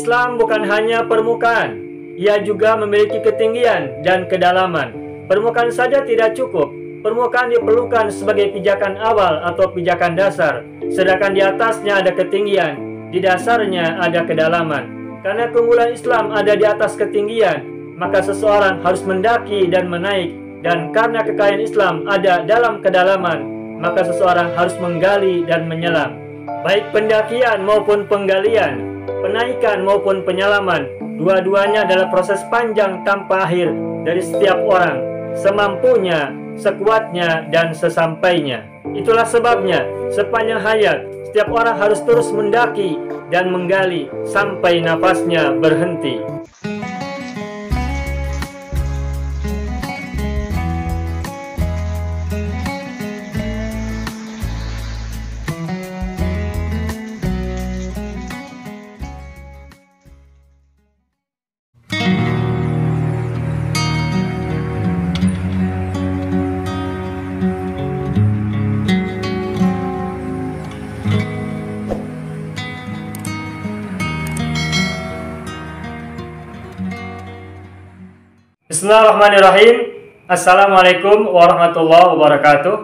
Islam bukan hanya permukaan, ia juga memiliki ketinggian dan kedalaman. Permukaan saja tidak cukup. Permukaan diperlukan sebagai pijakan awal atau pijakan dasar, sedangkan di atasnya ada ketinggian, di dasarnya ada kedalaman. Karena keunggulan Islam ada di atas ketinggian, maka seseorang harus mendaki dan menaik, dan karena kekayaan Islam ada dalam kedalaman, maka seseorang harus menggali dan menyelam. Baik pendakian maupun penggalian, penaikan maupun penyelaman, dua-duanya adalah proses panjang tanpa akhir dari setiap orang, semampunya, sekuatnya, dan sesampainya. Itulah sebabnya sepanjang hayat setiap orang harus terus mendaki dan menggali sampai nafasnya berhenti. Bismillahirrahmanirrahim. Assalamualaikum warahmatullahi wabarakatuh.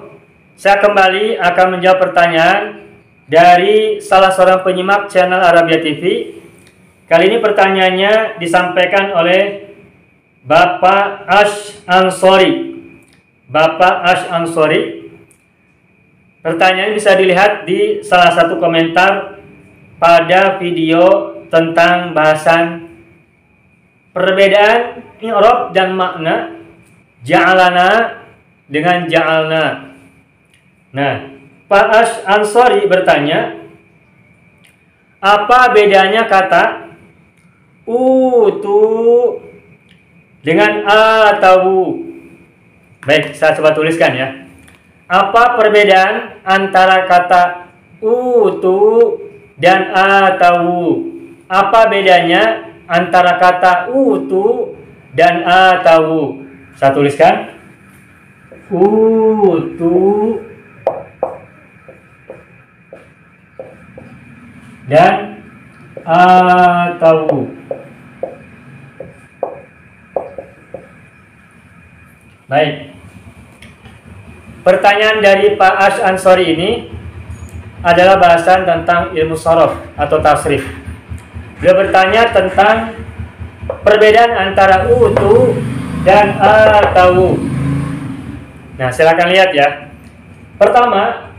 Saya kembali akan menjawab pertanyaan dari salah seorang penyimak channel Arabia TV. Kali ini pertanyaannya disampaikan oleh Bapak Ash Ansori. Bapak Ash Ansori. Pertanyaan bisa dilihat di salah satu komentar pada video tentang bahasan perbedaan i'rab dan makna ja'alana dengan ja'alna. Nah, Pak Ash Ansori bertanya, apa bedanya kata utu dengan atawu? Baik, saya coba tuliskan ya. Apa perbedaan antara kata utu dan atawu? Apa bedanya antara kata utu dan atawu? Saya tuliskan utu dan atawu. Baik. Pertanyaan dari Pak Ash Ansori ini adalah bahasan tentang ilmu sharaf atau tasrif. Beliau bertanya tentang perbedaan antara utu dan atawu. Nah, silakan lihat ya. Pertama,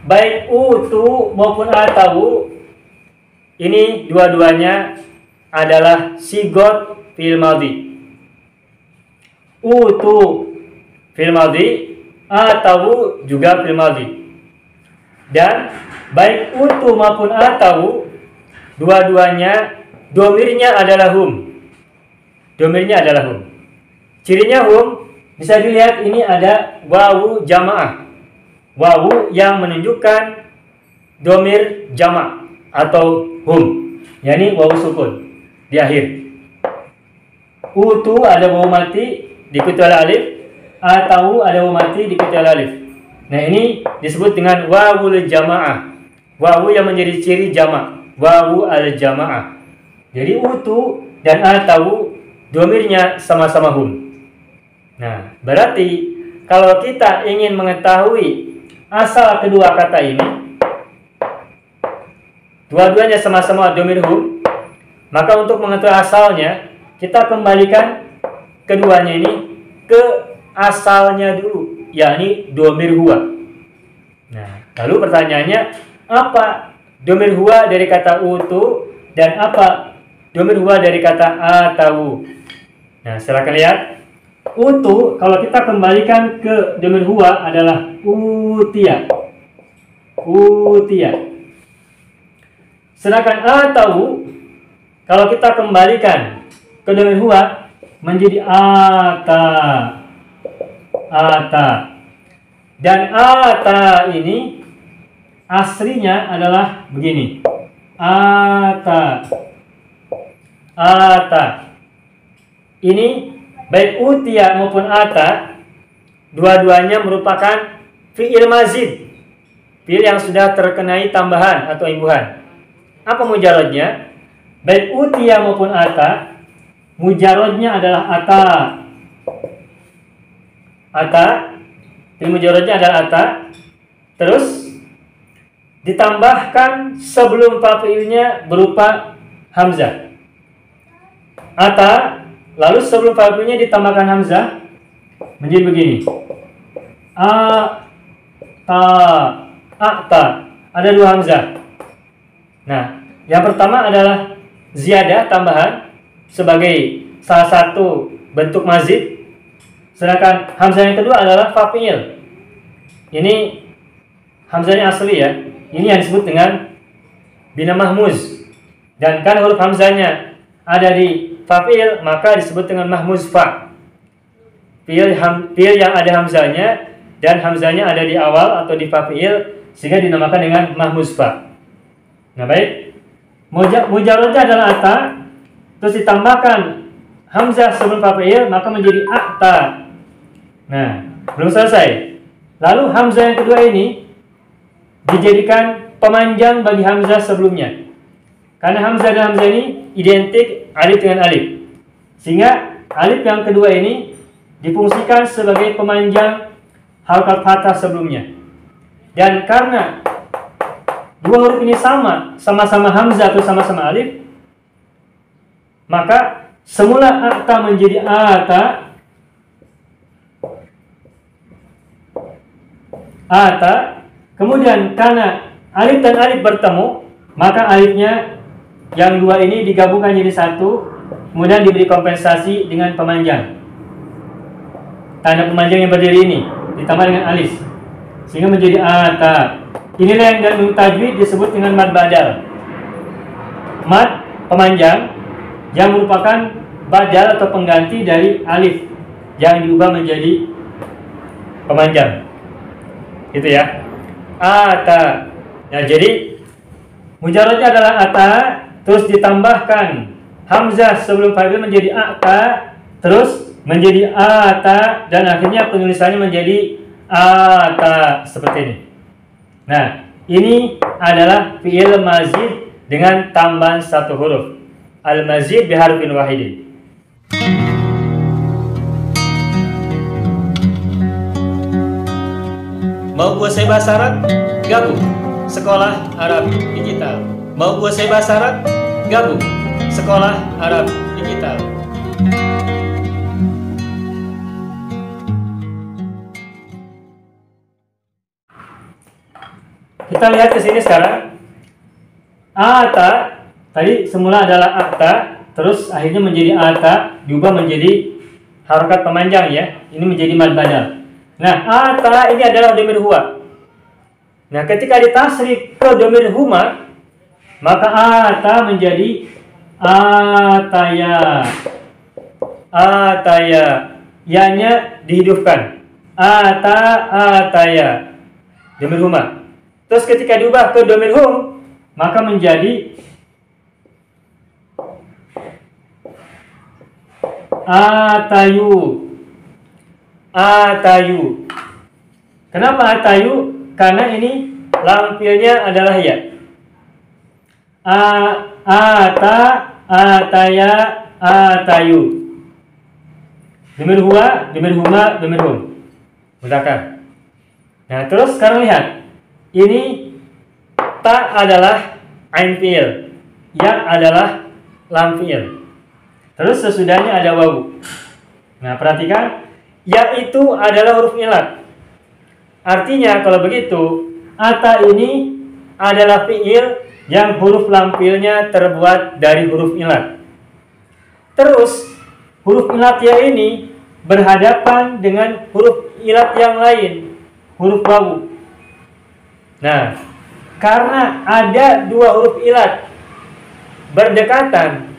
baik utu maupun atawu ini dua-duanya adalah sigot fi'il madhi. Utu fi'il madhi, atawu juga fi'il madhi. Dan baik utu maupun atawu dua-duanya domirnya adalah hum. Domirnya adalah hum. Cirinya hum bisa dilihat, ini ada wawu jamaah. Wawu yang menunjukkan domir jama' atau hum, yakni wawu sukun di akhir. Utu ada wawu mati diikuti oleh alif, atau ada wawu mati diikuti oleh alif. Nah, ini disebut dengan wawul jamaah. Wawu yang menjadi ciri jama', wawu al jamaah. Jadi utu dan atawu domirnya sama-sama hum. Nah, berarti kalau kita ingin mengetahui asal kedua kata ini, dua-duanya sama-sama domir hum, maka untuk mengetahui asalnya, kita kembalikan keduanya ini ke asalnya dulu, yakni domir huwa. Nah, lalu pertanyaannya, apa domir huwa dari kata utu dan apa domir huwa dari kata atawu? Nah, silakan lihat. Utu kalau kita kembalikan ke domir huwa adalah utia. Utia. Sedangkan atawu kalau kita kembalikan ke domir huwa menjadi ata. Ata. Dan ata ini aslinya adalah begini. Ata. Ata. Ini baik utia maupun ata, dua-duanya merupakan fi'il mazid, fi'il yang sudah terkenai tambahan atau imbuhan. Apa mujaradnya? baik utia maupun ata, mujarodnya adalah ata. Ata, mujarodnya adalah ata. Terus ditambahkan sebelum fa'ilnya berupa hamzah. Ata, lalu sebelum fa'ilnya ditambahkan hamzah menjadi begini. Ata. Ada dua hamzah. Nah, yang pertama adalah ziyadah, tambahan sebagai salah satu bentuk mazid. Sedangkan hamzah yang kedua adalah fa'il. Ini hamzahnya asli ya. Ini yang disebut dengan bina mahmuz. Dan kan huruf hamzahnya ada di fa'il, maka disebut dengan mahmuz fa. Fi'il yang ada hamzahnya dan hamzahnya ada di awal atau di fa'il, sehingga dinamakan dengan mahmuz fa. Nah, baik. Mujarodnya adalah ata, terus ditambahkan hamzah sebelum fa'il, maka menjadi a'ta. Nah, belum selesai. Lalu hamzah yang kedua ini dijadikan pemanjang bagi hamzah sebelumnya. Karena hamzah dan hamzah ini identik alif dengan alif. Sehingga alif yang kedua ini difungsikan sebagai pemanjang harakat fathah sebelumnya. Dan karena dua huruf ini sama-sama hamzah atau sama-sama alif, maka semula a'ta menjadi ata. Kemudian karena alif dan alif bertemu, maka alifnya yang dua ini digabungkan jadi satu, kemudian diberi kompensasi dengan pemanjang. Tanda pemanjang yang berdiri ini ditambah dengan alif, sehingga menjadi ata. Inilah yang dalam tajwid disebut dengan mad badal. Mad pemanjang yang merupakan badal atau pengganti dari alif yang diubah menjadi pemanjang. Itu ya. Ata. Nah, jadi mujarodnya adalah ata, terus ditambahkan hamzah sebelum fa'il menjadi a'ta, terus menjadi ata, dan akhirnya penulisannya menjadi ata seperti ini. Nah, ini adalah fi'il mazid dengan tambahan satu huruf. Al-mazid biharfin wahidin. Mau kuasai bahasa Arab? Gabung Sekolah Arab Digital. Mau kuasai bahasa Arab? Gabung Sekolah Arab Digital. Kita lihat ke sini sekarang. Ata tadi semula adalah ata, terus akhirnya menjadi ata, diubah menjadi harokat pemanjang ya. Ini menjadi mad badal. Nah, ata ini adalah dhamir huwa. Nah, ketika ditasrif ke dhamir huma, maka ata menjadi ataya. Ataya. Ya-nya dihidupkan. Ataya. Dhamir huma. Terus ketika diubah ke dhamir hum, maka menjadi atayu. Atayu. Kenapa atayu? Karena ini lam fi'ilnya adalah ya. Ata, ataya, atayu. Dhamir huwa, dhamir huma, dhamir hum. Mudzakkar. Nah, terus sekarang lihat. Ini ta adalah ain fi'il, ya adalah lam fi'il. Terus sesudahnya ada wawu. Nah, perhatikan, ya itu adalah huruf ilat. Artinya kalau begitu, ata ini adalah fi'il yang huruf lam fi'ilnya terbuat dari huruf ilat. Terus huruf ilat ya ini berhadapan dengan huruf ilat yang lain, huruf wawu. Nah, karena ada dua huruf ilat berdekatan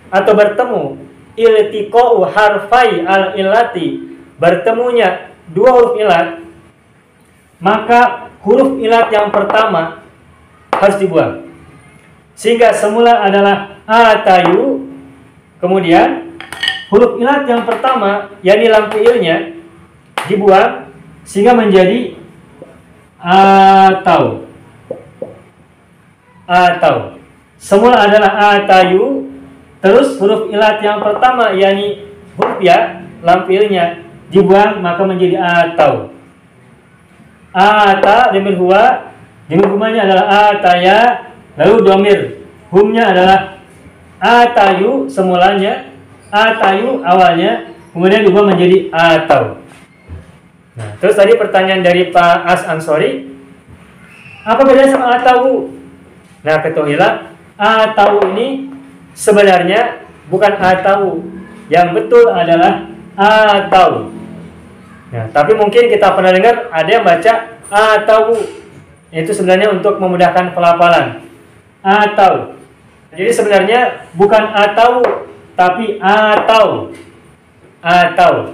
atau bertemu, iltiqa'u harfai al-illati, bertemunya dua huruf ilat, maka huruf ilat yang pertama harus dibuang. Sehingga semula adalah atayu, kemudian huruf ilat yang pertama, yakni lam fi'ilnya, dibuang sehingga menjadi atau. semula adalah atayu, terus huruf ilat yang pertama yakni huruf ya, lam fiilnya dibuang maka menjadi atau. Ata domir huwa, domir humanya adalah ataya, lalu domir humnya adalah atayu semulanya, atayu awalnya, kemudian diubah menjadi atau. Nah, terus tadi pertanyaan dari Pak As Ansori, apa bedanya sama atau? Nah, ketahuilah atau ini sebenarnya bukan atau, yang betul adalah atau. Nah, tapi mungkin kita pernah dengar ada yang baca atau, itu sebenarnya untuk memudahkan pelafalan. Atau. Jadi sebenarnya bukan atau, tapi atau. Atau.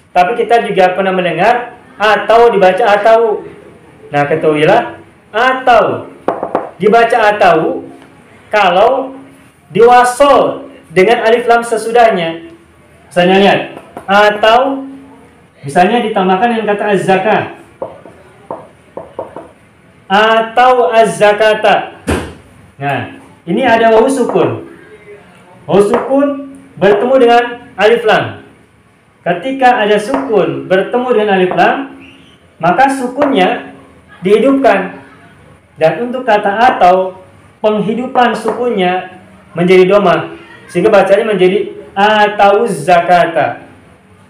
Tapi kita juga pernah mendengar atau dibaca atau. Nah, ketahuilah atau dibaca atau kalau diwasol dengan alif lam sesudahnya. Misalnya lihat, atau misalnya ditambahkan dengan kata az-zakah atau az-zakata. Nah, ini ada wawu sukun. Wawu sukun bertemu dengan alif lam. Ketika ada sukun bertemu dengan alif lam, maka sukunnya dihidupkan. Dan untuk kata atau, penghidupan sukunnya menjadi doma, sehingga bacanya menjadi atau zakata.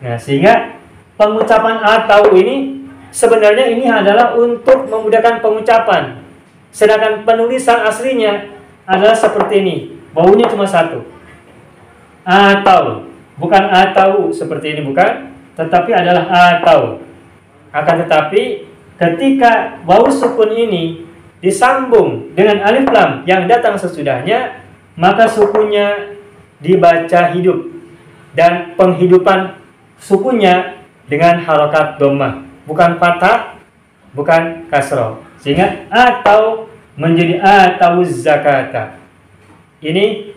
Nah, sehingga pengucapan atau ini sebenarnya ini adalah untuk memudahkan pengucapan. Sedangkan penulisan aslinya adalah seperti ini. Wawunya cuma satu. Atau. Bukan atau seperti ini, bukan, tetapi adalah atau. Akan tetapi ketika wawu sukun ini disambung dengan alif lam yang datang sesudahnya, maka sukunnya dibaca hidup dan penghidupan sukunnya dengan harokat dhammah, bukan fathah, bukan kasroh, sehingga atau menjadi atau zakata. Ini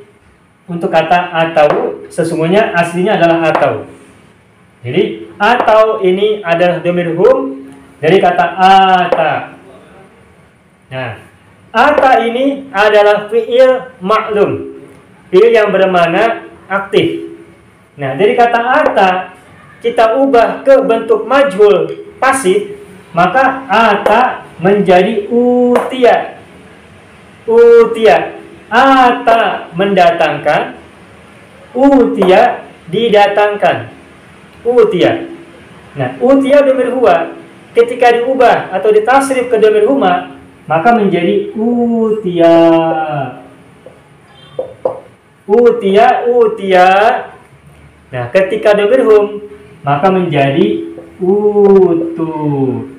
untuk kata atau sesungguhnya aslinya adalah atau. Jadi atau ini adalah domir hum dari kata ata. Nah, ata ini adalah fi'il maklum, fi'il yang bermakna aktif. Nah, dari kata ata kita ubah ke bentuk majhul pasif, maka ata menjadi utia. Utia. Ata mendatangkan, utia didatangkan. Utia. Nah, utia domir huwa ketika diubah atau ditasrif ke domir huma, maka menjadi utia. Utia, utia. Nah, ketika domir hum, maka menjadi utu.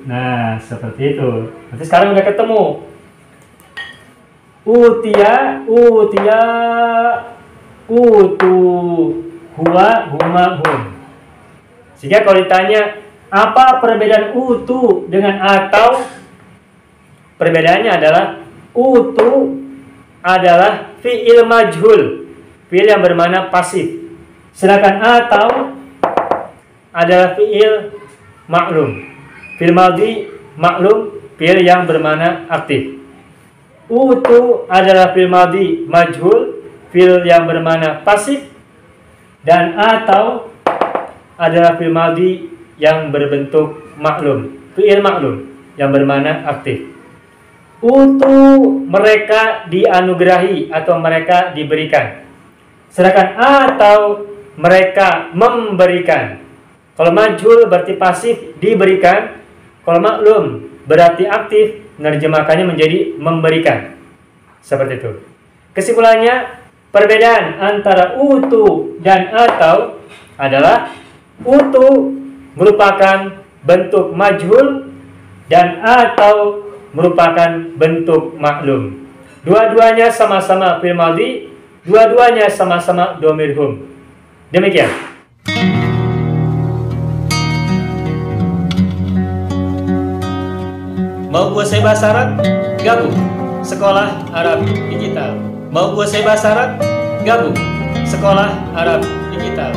Nah, seperti itu. Nanti sekarang udah ketemu. Utia, utia, utu, huwa, huma, hum. Sehingga kalau ditanya apa perbedaan utu dengan atau, perbedaannya adalah utu adalah fi'il majhul, fi'il yang bermakna pasif. Sedangkan atau adalah fi'il maklum, fi'il madhi maklum, fi'il yang bermakna aktif. Utu adalah fi'il madhi majhul, fi'il yang bermakna pasif, dan atau adalah fi'il madhi yang berbentuk maklum, fi'il maklum yang bermakna aktif. Utu mereka dianugerahi atau mereka diberikan. Sedangkan atau mereka memberikan. Kalau majhul berarti pasif diberikan, kalau maklum berarti aktif, menerjemahkannya menjadi memberikan. Seperti itu. Kesimpulannya, perbedaan antara utu dan atau adalah utu merupakan bentuk majhul dan atau merupakan bentuk maklum. Dua-duanya sama-sama fi'il madhi, dua-duanya sama-sama dhamir hum. Demikian. Mau kuasai bahasa Arab? Gabung Sekolah Arab Digital. Mau kuasai bahasa Arab? Gabung Sekolah Arab Digital.